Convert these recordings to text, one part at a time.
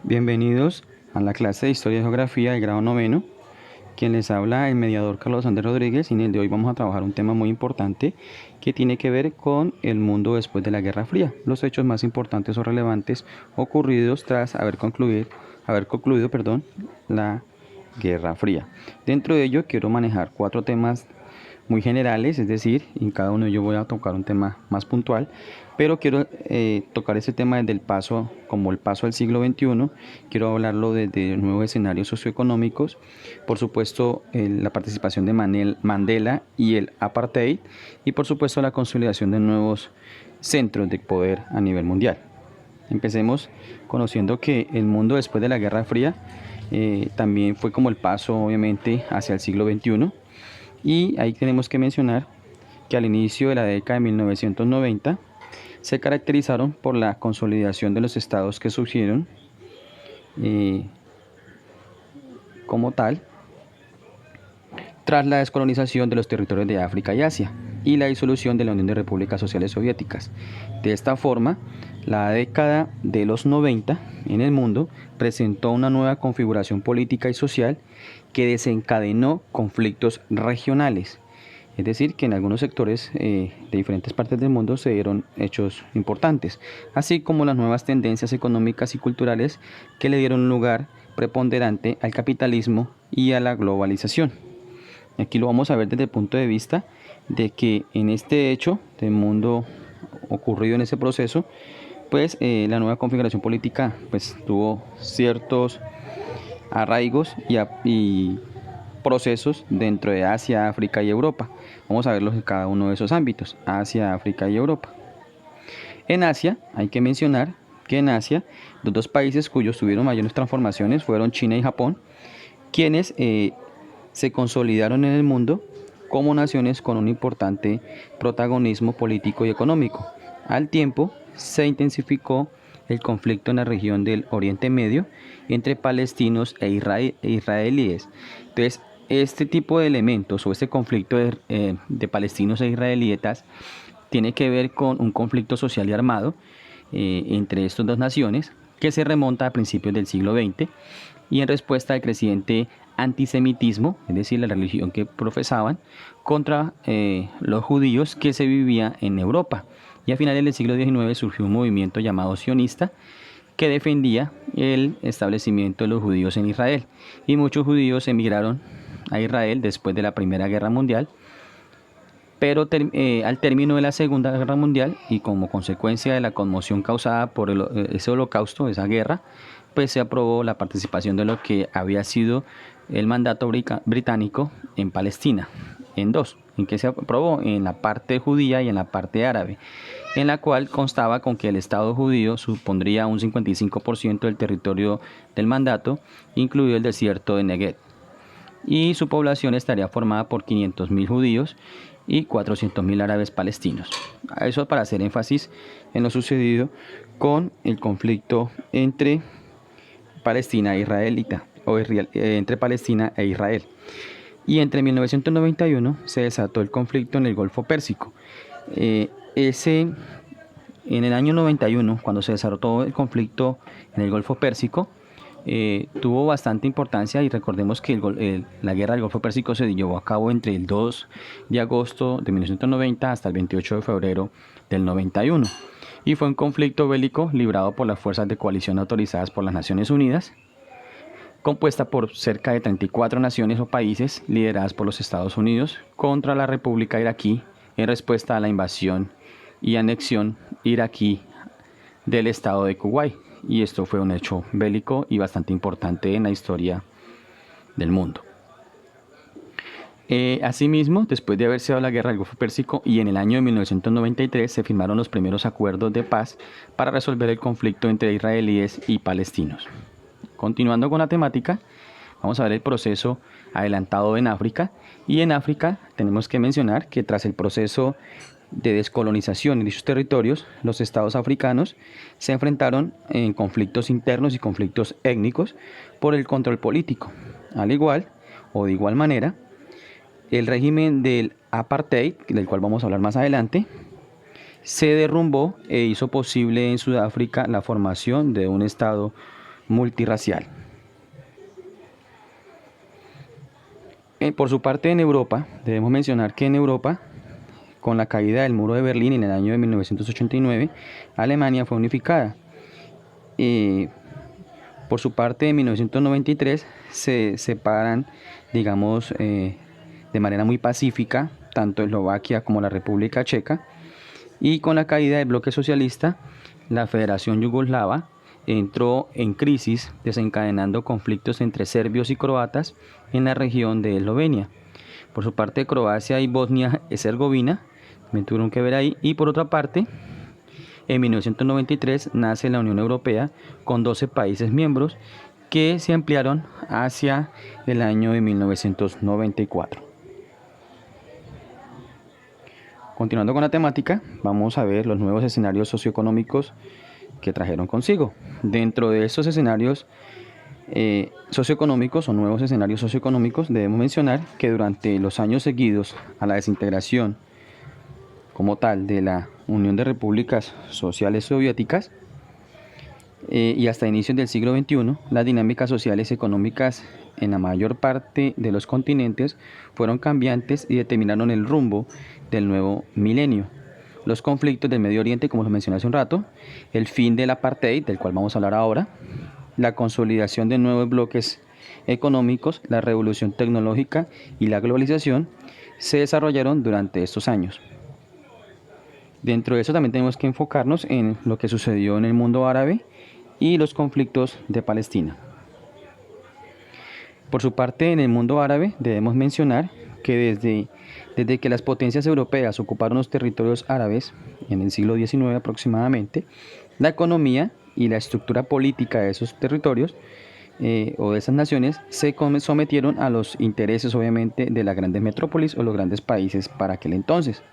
Bienvenidos a la clase de Historia y Geografía del grado noveno. Quien les habla, el mediador Carlos Andrés Rodríguez, y en el de hoy vamos a trabajar un tema muy importante que tiene que ver con el mundo después de la Guerra Fría, los hechos más importantes o relevantes ocurridos tras haber concluido, la Guerra Fría. Dentro de ello quiero manejar cuatro temas muy generales, es decir, en cada uno yo voy a tocar un tema más puntual, pero quiero tocar ese tema desde el paso, como el paso al siglo XXI, quiero hablarlo desde nuevos escenarios socioeconómicos, por supuesto la participación de Mandela y el apartheid, y por supuesto la consolidación de nuevos centros de poder a nivel mundial. Empecemos conociendo que el mundo después de la Guerra Fría también fue como el paso obviamente hacia el siglo XXI, y ahí tenemos que mencionar que al inicio de la década de 1990 se caracterizaron por la consolidación de los estados que surgieron eh, como tal tras la descolonización de los territorios de África y Asia y la disolución de la Unión de Repúblicas Sociales Soviéticas. De esta forma, la década de los 90 en el mundo presentó una nueva configuración política y social que desencadenó conflictos regionales. Es decir, que en algunos sectores de diferentes partes del mundo se dieron hechos importantes, así como las nuevas tendencias económicas y culturales que le dieron lugar preponderante al capitalismo y a la globalización. Aquí lo vamos a ver desde el punto de vista de que en este hecho del mundo ocurrido en ese proceso, pues la nueva configuración política pues tuvo ciertos arraigos y procesos dentro de Asia, África y Europa. Vamos a verlos en cada uno de esos ámbitos, Asia, África y Europa. En Asia, hay que mencionar que en Asia, los dos países cuyos tuvieron mayores transformaciones fueron China y Japón, quienes se consolidaron en el mundo como naciones con un importante protagonismo político y económico. Al tiempo, se intensificó el conflicto en la región del Oriente Medio entre palestinos e israelíes. Entonces, este tipo de elementos o este conflicto de palestinos e israelíes tiene que ver con un conflicto social y armado entre estas dos naciones que se remonta a principios del siglo XX y en respuesta al creciente antisemitismo, es decir, la religión que profesaban, contra los judíos que se vivía en Europa. Y a finales del siglo XIX surgió un movimiento llamado sionista que defendía el establecimiento de los judíos en Israel. Y muchos judíos emigraron a Israel después de la Primera Guerra Mundial, pero al término de la Segunda Guerra Mundial y como consecuencia de la conmoción causada por ese holocausto, esa guerra, pues se aprobó la participación de lo que había sido el mandato británico en Palestina, en dos, en que se aprobó en la parte judía y en la parte árabe, en la cual constaba con que el Estado judío supondría un 55% del territorio del mandato, incluido el desierto de Negev, y su población estaría formada por 500.000 judíos y 400.000 árabes palestinos. A eso para hacer énfasis en lo sucedido con el conflicto entre Palestina e israelita, entre Palestina e Israel. Y entre 1991 se desató el conflicto en el Golfo Pérsico. En el año 91, cuando se desató el conflicto en el Golfo Pérsico, tuvo bastante importancia y recordemos que la guerra del Golfo Pérsico se llevó a cabo entre el 2 de agosto de 1990 hasta el 28 de febrero del 91 y fue un conflicto bélico librado por las fuerzas de coalición autorizadas por las Naciones Unidas, compuesta por cerca de 34 naciones o países lideradas por los Estados Unidos contra la República Iraquí en respuesta a la invasión y anexión iraquí del estado de Kuwait. Y esto fue un hecho bélico y bastante importante en la historia del mundo. Asimismo, después de haberse dado la guerra del Golfo Pérsico y en el año de 1993 se firmaron los primeros acuerdos de paz para resolver el conflicto entre israelíes y palestinos. Continuando con la temática, vamos a ver el proceso adelantado en África. Y en África tenemos que mencionar que tras el proceso de descolonización en dichos territorios, los estados africanos se enfrentaron en conflictos internos y conflictos étnicos por el control político. Al igual, o de igual manera, el régimen del apartheid, del cual vamos a hablar más adelante, se derrumbó e hizo posible en Sudáfrica la formación de un estado multirracial. Por su parte, en Europa, debemos mencionar que en Europa, con la caída del muro de Berlín en el año de 1989, Alemania fue unificada. Por su parte, en 1993 se separan, digamos, de manera muy pacífica, tanto Eslovaquia como la República Checa, y con la caída del bloque socialista, la Federación Yugoslava entró en crisis, desencadenando conflictos entre serbios y croatas en la región de Eslovenia. Por su parte, Croacia y Bosnia-Herzegovina también tuvieron que ver ahí. Y por otra parte, en 1993 nace la Unión Europea con 12 países miembros que se ampliaron hacia el año de 1994. Continuando con la temática, vamos a ver los nuevos escenarios socioeconómicos que trajeron consigo. Dentro de estos escenarios socioeconómicos o nuevos escenarios socioeconómicos, debemos mencionar que durante los años seguidos a la desintegración como tal de la Unión de Repúblicas Sociales Soviéticas y hasta inicios del siglo XXI, las dinámicas sociales y económicas en la mayor parte de los continentes fueron cambiantes y determinaron el rumbo del nuevo milenio. Los conflictos del Medio Oriente, como lo mencioné hace un rato, el fin del apartheid, del cual vamos a hablar ahora, la consolidación de nuevos bloques económicos, la revolución tecnológica y la globalización se desarrollaron durante estos años. Dentro de eso también tenemos que enfocarnos en lo que sucedió en el mundo árabe y los conflictos de Palestina. Por su parte, en el mundo árabe debemos mencionar que desde que las potencias europeas ocuparon los territorios árabes en el siglo XIX aproximadamente, la economía y la estructura política de esos territorios o de esas naciones se sometieron a los intereses obviamente de las grandes metrópolis o los grandes países para aquel entonces.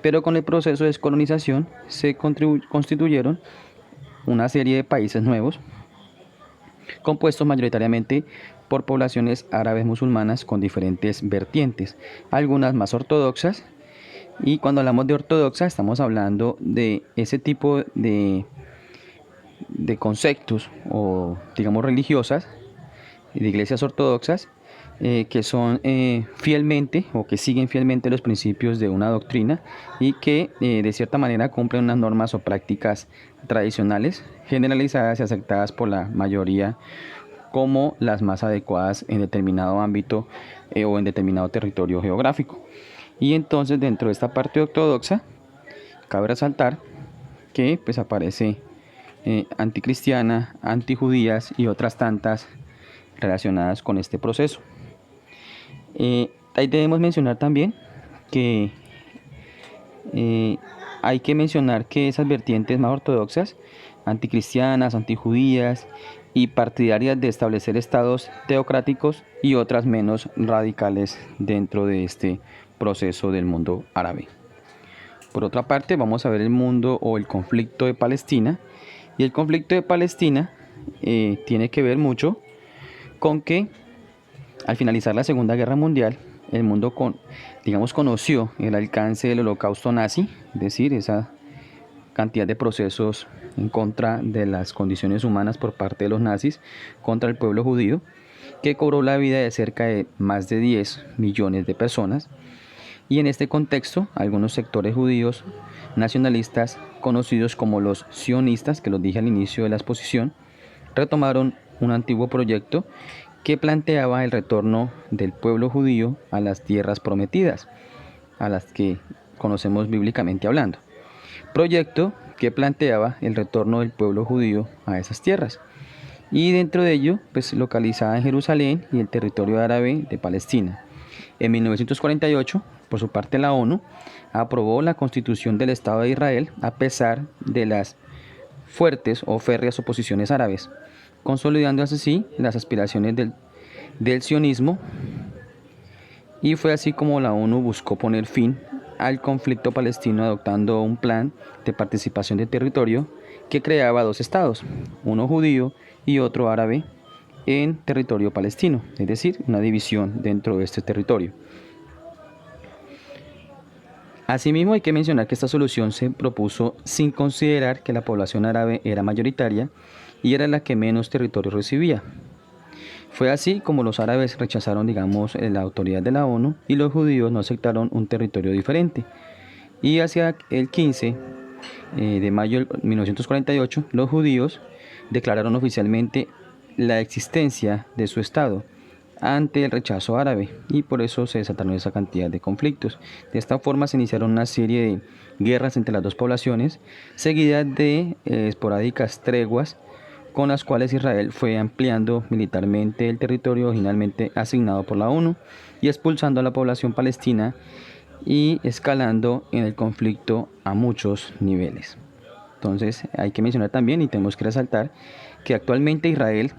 Pero con el proceso de descolonización se constituyeron una serie de países nuevos compuestos mayoritariamente por poblaciones árabes musulmanas con diferentes vertientes, algunas más ortodoxas, y cuando hablamos de ortodoxa estamos hablando de ese tipo de conceptos o digamos religiosas, de iglesias ortodoxas, que son fielmente o que siguen fielmente los principios de una doctrina y que de cierta manera cumplen unas normas o prácticas tradicionales generalizadas y aceptadas por la mayoría como las más adecuadas en determinado ámbito o en determinado territorio geográfico. Y entonces dentro de esta parte ortodoxa cabe resaltar que pues aparece anticristiana, antijudías y otras tantas relacionadas con este proceso. Ahí debemos mencionar también que hay que mencionar que esas vertientes más ortodoxas, anticristianas, antijudías y partidarias de establecer estados teocráticos y otras menos radicales dentro de este proceso del mundo árabe. Por otra parte, vamos a ver el mundo o el conflicto de Palestina. Y el conflicto de Palestina tiene que ver mucho con que al finalizar la Segunda Guerra Mundial, el mundo conoció el alcance del holocausto nazi, es decir, esa cantidad de procesos en contra de las condiciones humanas por parte de los nazis contra el pueblo judío, que cobró la vida de cerca de más de 10 millones de personas. Y en este contexto, algunos sectores judíos nacionalistas, conocidos como los sionistas, que los dije al inicio de la exposición, retomaron un antiguo proyecto que planteaba el retorno del pueblo judío a las tierras prometidas, a las que conocemos bíblicamente hablando. Proyecto que planteaba el retorno del pueblo judío a esas tierras. Y dentro de ello, pues localizada en Jerusalén y el territorio árabe de Palestina. En 1948, por su parte, la ONU aprobó la constitución del Estado de Israel a pesar de las fuertes o férreas oposiciones árabes, consolidando así las aspiraciones del sionismo, y fue así como la ONU buscó poner fin al conflicto palestino adoptando un plan de participación de territorio que creaba dos estados, uno judío y otro árabe en territorio palestino, es decir, una división dentro de este territorio. Asimismo, hay que mencionar que esta solución se propuso sin considerar que la población árabe era mayoritaria y era la que menos territorio recibía. Fue así como los árabes rechazaron, digamos, la autoridad de la ONU y los judíos no aceptaron un territorio diferente. Y hacia el 15 de mayo de 1948, los judíos declararon oficialmente la existencia de su Estado ante el rechazo árabe y por eso se desataron esa cantidad de conflictos. De esta forma se iniciaron una serie de guerras entre las dos poblaciones, seguidas de esporádicas treguas con las cuales Israel fue ampliando militarmente el territorio originalmente asignado por la ONU y expulsando a la población palestina y escalando en el conflicto a muchos niveles. Entonces hay que mencionar también y tenemos que resaltar que actualmente Israel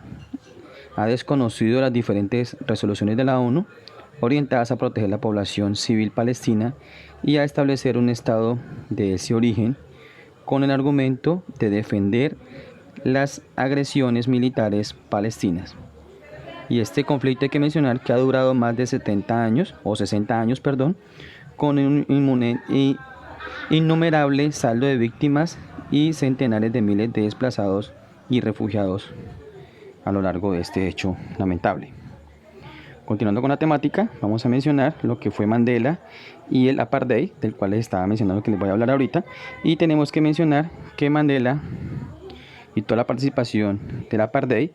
ha desconocido las diferentes resoluciones de la ONU orientadas a proteger la población civil palestina y a establecer un estado de ese origen con el argumento de defender las agresiones militares palestinas. Y este conflicto hay que mencionar que ha durado más de 70 años, o 60 años, perdón, con un innumerable saldo de víctimas y centenares de miles de desplazados y refugiados a lo largo de este hecho lamentable. Continuando con la temática, vamos a mencionar lo que fue Mandela y el apartheid, del cual les estaba mencionando que les voy a hablar ahorita. Y tenemos que mencionar que Mandela y toda la participación del apartheid,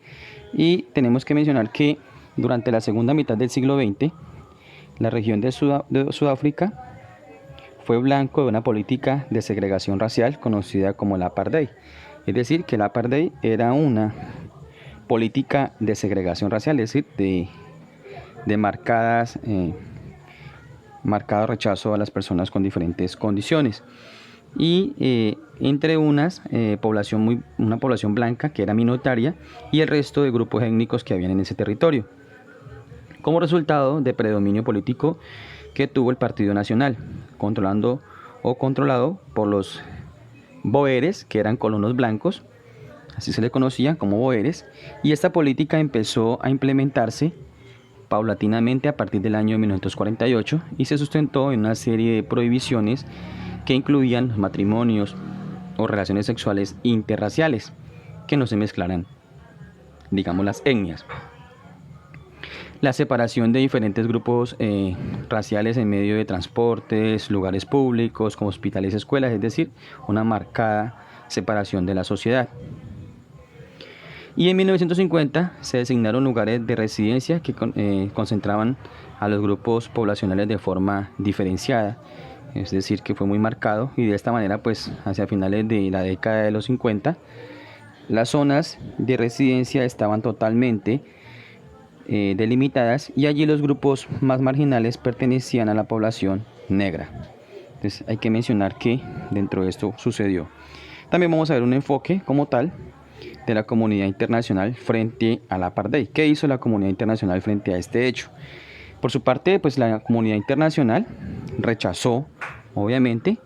y tenemos que mencionar que durante la segunda mitad del siglo XX, la región de Sudáfrica fue blanco de una política de segregación racial conocida como el apartheid. Es decir, que el apartheid era una política de segregación racial, es decir, de marcado rechazo a las personas con diferentes condiciones. Y entre una población blanca que era minoritaria y el resto de grupos étnicos que habían en ese territorio, como resultado de predominio político que tuvo el Partido Nacional, controlado por los boeres, que eran colonos blancos, así se le conocían como boeres, y esta política empezó a implementarse paulatinamente a partir del año 1948 y se sustentó en una serie de prohibiciones que incluían los matrimonios o relaciones sexuales interraciales que no se mezclaran, digamos, las etnias. La separación de diferentes grupos raciales en medio de transportes, lugares públicos como hospitales y escuelas, es decir, una marcada separación de la sociedad. Y en 1950 se designaron lugares de residencia que concentraban a los grupos poblacionales de forma diferenciada, es decir, que fue muy marcado, y de esta manera, pues, hacia finales de la década de los 50, las zonas de residencia estaban totalmente delimitadas y allí los grupos más marginales pertenecían a la población negra. Entonces hay que mencionar que dentro de esto sucedió. También vamos a ver un enfoque como tal de la comunidad internacional frente al apartheid. ¿Qué hizo la comunidad internacional frente a este hecho? Por su parte, pues la comunidad internacional rechazó, obviamente,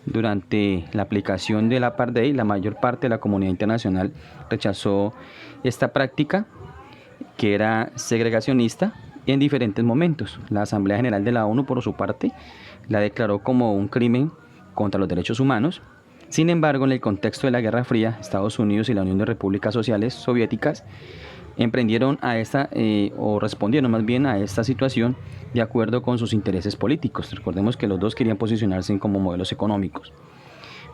durante la aplicación del apartheid, la mayor parte de la comunidad internacional rechazó esta práctica que era segregacionista en diferentes momentos. La Asamblea General de la ONU, por su parte, la declaró como un crimen contra los derechos humanos. Sin embargo, en el contexto de la Guerra Fría, Estados Unidos y la Unión de Repúblicas Sociales Soviéticas emprendieron o respondieron más bien a esta situación de acuerdo con sus intereses políticos. Recordemos que los dos querían posicionarse como modelos económicos.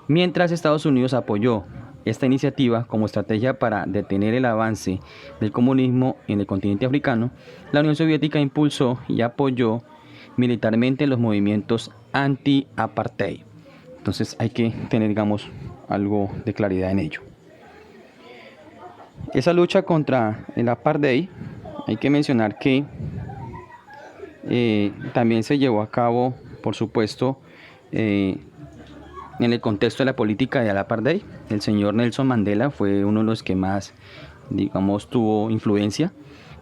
Mientras Estados Unidos apoyó esta iniciativa como estrategia para detener el avance del comunismo en el continente africano, la Unión Soviética impulsó y apoyó militarmente los movimientos anti-apartheid. Entonces hay que tener, digamos, algo de claridad en ello. Esa lucha contra el apartheid, hay que mencionar que también se llevó a cabo, por supuesto, en el contexto de la política del apartheid. El señor Nelson Mandela fue uno de los que más, digamos, tuvo influencia.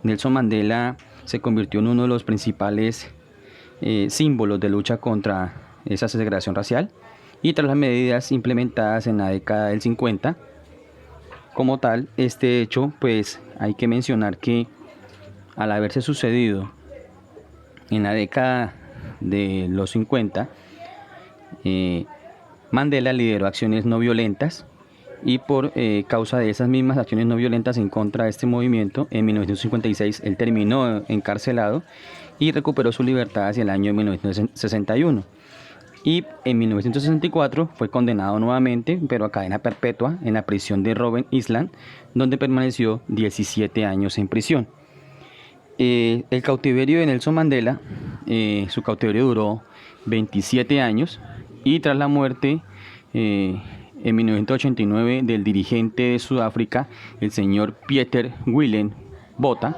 Nelson Mandela se convirtió en uno de los principales símbolos de lucha contra esa segregación racial, y tras las medidas implementadas en la década del 50, como tal, este hecho, pues hay que mencionar que al haberse sucedido en la década de los 50, Mandela lideró acciones no violentas y por causa de esas mismas acciones no violentas en contra de este movimiento, en 1956 él terminó encarcelado y recuperó su libertad hacia el año 1961. Y en 1964 fue condenado nuevamente, pero a cadena perpetua, en la prisión de Robben Island, donde permaneció 17 años en prisión. El cautiverio de Nelson Mandela, su cautiverio duró 27 años y tras la muerte en 1989 del dirigente de Sudáfrica, el señor Pieter Willem Botha,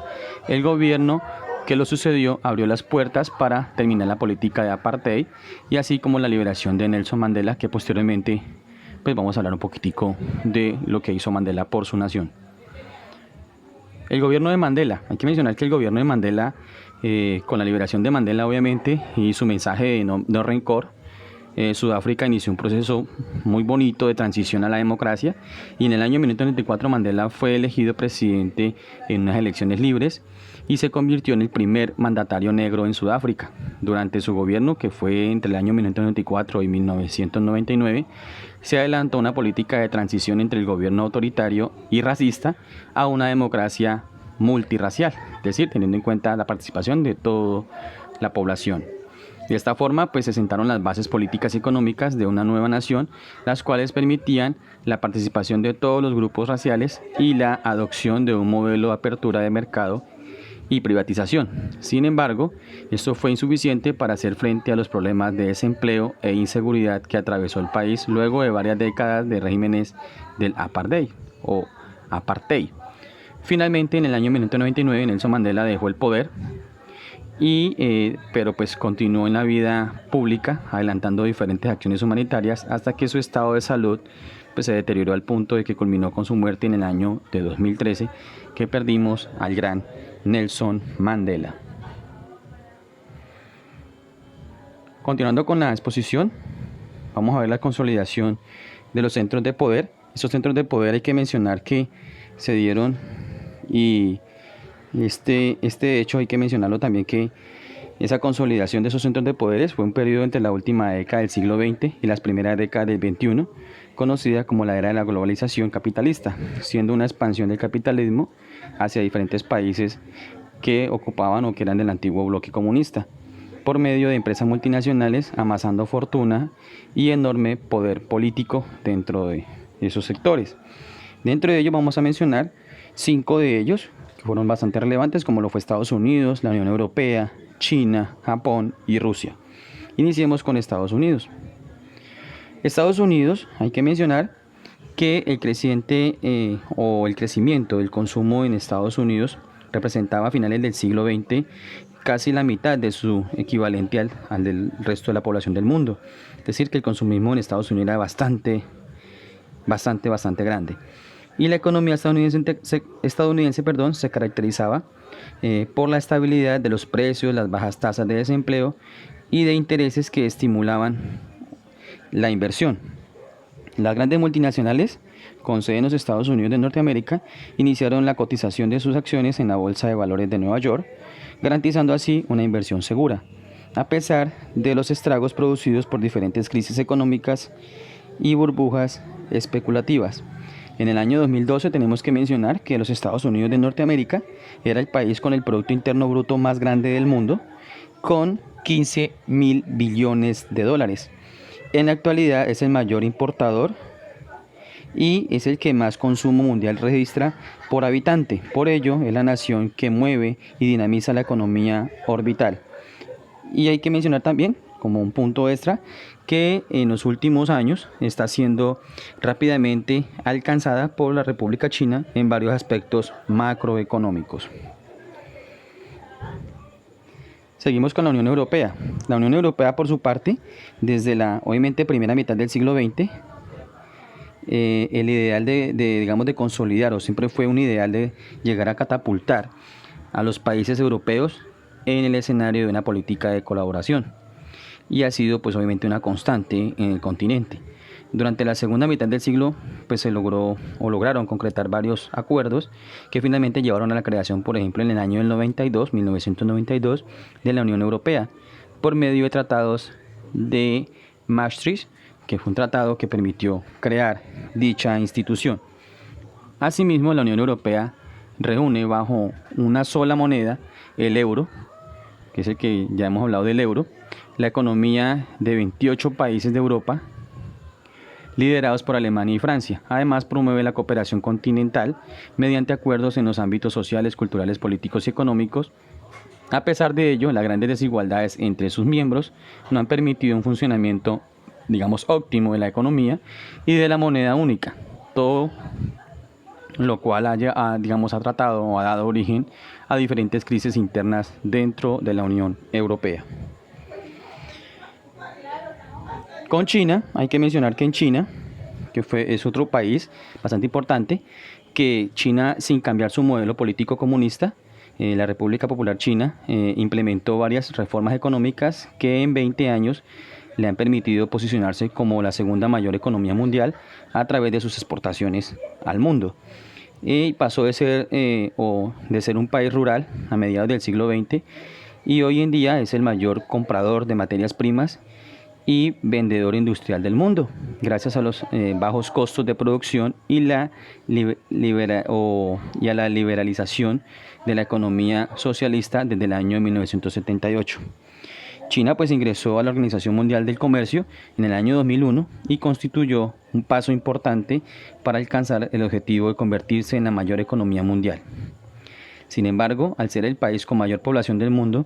el gobierno que lo sucedió abrió las puertas para terminar la política de apartheid y así como la liberación de Nelson Mandela, que posteriormente pues vamos a hablar un poquitico de lo que hizo Mandela por su nación. El gobierno de Mandela, hay que mencionar que el gobierno de Mandela, con la liberación de Mandela obviamente y su mensaje de no rencor, Sudáfrica inició un proceso muy bonito de transición a la democracia y en el año 1994 Mandela fue elegido presidente en unas elecciones libres y se convirtió en el primer mandatario negro en Sudáfrica. Durante su gobierno, que fue entre el año 1994 y 1999, se adelantó una política de transición entre el gobierno autoritario y racista a una democracia multirracial, es decir, teniendo en cuenta la participación de toda la población. De esta forma, pues se sentaron las bases políticas y económicas de una nueva nación, las cuales permitían la participación de todos los grupos raciales y la adopción de un modelo de apertura de mercado y privatización. Sin embargo, esto fue insuficiente para hacer frente a los problemas de desempleo e inseguridad que atravesó el país luego de varias décadas de regímenes del apartheid o apartheid. Finalmente, en el año 1999, Nelson Mandela dejó el poder pero pues continuó en la vida pública adelantando diferentes acciones humanitarias hasta que su estado de salud pues se deterioró al punto de que culminó con su muerte en el año de 2013, que perdimos al gran Nelson Mandela. Continuando con la exposición, vamos a ver la consolidación de los centros de poder. Estos centros de poder hay que mencionar que se dieron y este hecho hay que mencionarlo también, que esa consolidación de esos centros de poderes fue un periodo entre la última década del siglo XX y las primeras décadas del XXI, conocida como la era de la globalización capitalista, siendo una expansión del capitalismo hacia diferentes países que ocupaban o que eran del antiguo bloque comunista, por medio de empresas multinacionales amasando fortuna y enorme poder político dentro de esos sectores. Dentro de ellos vamos a mencionar 5 de ellos, que fueron bastante relevantes, como lo fue Estados Unidos, la Unión Europea, China, Japón y Rusia. Iniciemos con Estados Unidos. Estados Unidos, hay que mencionar que el crecimiento del consumo en Estados Unidos representaba a finales del siglo XX casi la mitad de su equivalente al del resto de la población del mundo. Es decir, que el consumismo en Estados Unidos era bastante grande. Y la economía estadounidense se caracterizaba por la estabilidad de los precios, las bajas tasas de desempleo y de intereses que estimulaban la inversión. Las grandes multinacionales, con sede en los Estados Unidos de Norteamérica, iniciaron la cotización de sus acciones en la Bolsa de Valores de Nueva York, garantizando así una inversión segura, a pesar de los estragos producidos por diferentes crisis económicas y burbujas especulativas. En el año 2012 tenemos que mencionar que los Estados Unidos de Norteamérica era el país con el Producto Interno Bruto más grande del mundo, con 15.000 billones de dólares. En la actualidad es el mayor importador y es el que más consumo mundial registra por habitante. Por ello, es la nación que mueve y dinamiza la economía orbital. Y hay que mencionar también, como un punto extra, que en los últimos años está siendo rápidamente alcanzada por la República China en varios aspectos macroeconómicos. Seguimos con la Unión Europea. La Unión Europea, por su parte, desde la obviamente primera mitad del siglo XX, el ideal de consolidar, o siempre fue un ideal de llegar a catapultar a los países europeos en el escenario de una política de colaboración, y ha sido pues obviamente una constante en el continente. Durante la segunda mitad del siglo pues se lograron concretar varios acuerdos que finalmente llevaron a la creación, por ejemplo, en el año 1992, de la Unión Europea, por medio de tratados de Maastricht, que fue un tratado que permitió crear dicha institución. Asimismo, la Unión Europea reúne bajo una sola moneda, el euro, que es el que ya hemos hablado del euro, la economía de 28 países de Europa, liderados por Alemania y Francia. Además, promueve la cooperación continental mediante acuerdos en los ámbitos sociales, culturales, políticos y económicos. A pesar de ello, las grandes desigualdades entre sus miembros no han permitido un funcionamiento, digamos, óptimo de la economía y de la moneda única, todo lo cual ha tratado o ha dado origen a diferentes crisis internas dentro de la Unión Europea. Con China, hay que mencionar que en China, es otro país bastante importante, que China, sin cambiar su modelo político comunista, la República Popular China implementó varias reformas económicas que en 20 años le han permitido posicionarse como la segunda mayor economía mundial a través de sus exportaciones al mundo. Y pasó de ser un país rural a mediados del siglo XX y hoy en día es el mayor comprador de materias primas y vendedor industrial del mundo, gracias a los bajos costos de producción y a la liberalización de la economía socialista desde el año 1978. China ingresó a la Organización Mundial del Comercio en el año 2001 y constituyó un paso importante para alcanzar el objetivo de convertirse en la mayor economía mundial. Sin embargo, al ser el país con mayor población del mundo,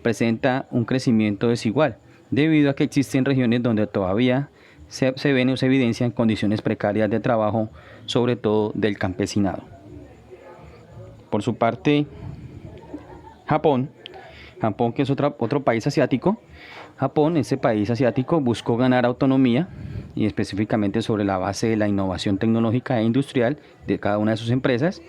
presenta un crecimiento desigual, debido a que existen regiones donde todavía se ven o se evidencian condiciones precarias de trabajo, sobre todo del campesinado. Por su parte, Japón, que es otro país asiático, ese país asiático buscó ganar autonomía y específicamente sobre la base de la innovación tecnológica e industrial de cada una de sus empresas,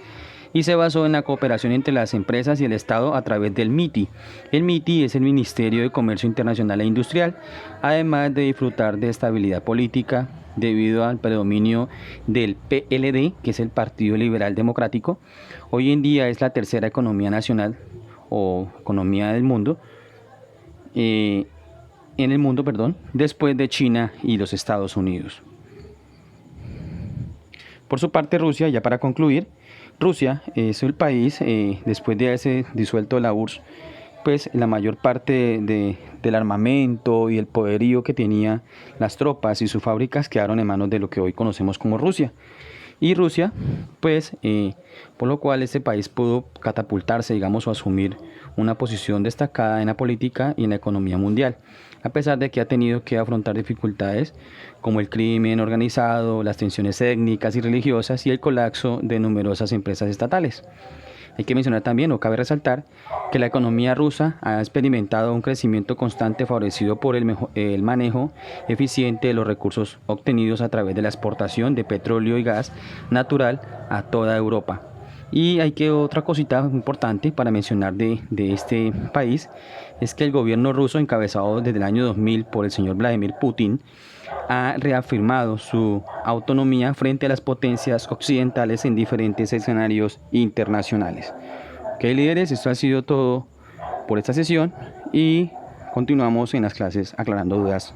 y se basó en la cooperación entre las empresas y el Estado a través del MITI. El MITI es el Ministerio de Comercio Internacional e Industrial, además de disfrutar de estabilidad política debido al predominio del PLD, que es el Partido Liberal Democrático. Hoy en día es la tercera economía nacional o economía del mundo, después de China y los Estados Unidos. Por su parte, Rusia, ya para concluir, Rusia es el país, después de haberse disuelto la URSS, la mayor parte del armamento y el poderío que tenía las tropas y sus fábricas quedaron en manos de lo que hoy conocemos como Rusia. Y Rusia, por lo cual este país pudo catapultarse, o asumir una posición destacada en la política y en la economía mundial, a pesar de que ha tenido que afrontar dificultades como el crimen organizado, las tensiones étnicas y religiosas y el colapso de numerosas empresas estatales. Hay que mencionar también, o cabe resaltar, que la economía rusa ha experimentado un crecimiento constante favorecido por el manejo eficiente de los recursos obtenidos a través de la exportación de petróleo y gas natural a toda Europa. Y otra cosita importante para mencionar de este país es que el gobierno ruso, encabezado desde el año 2000 por el señor Vladimir Putin, ha reafirmado su autonomía frente a las potencias occidentales en diferentes escenarios internacionales. Ok, líderes, esto ha sido todo por esta sesión y continuamos en las clases aclarando dudas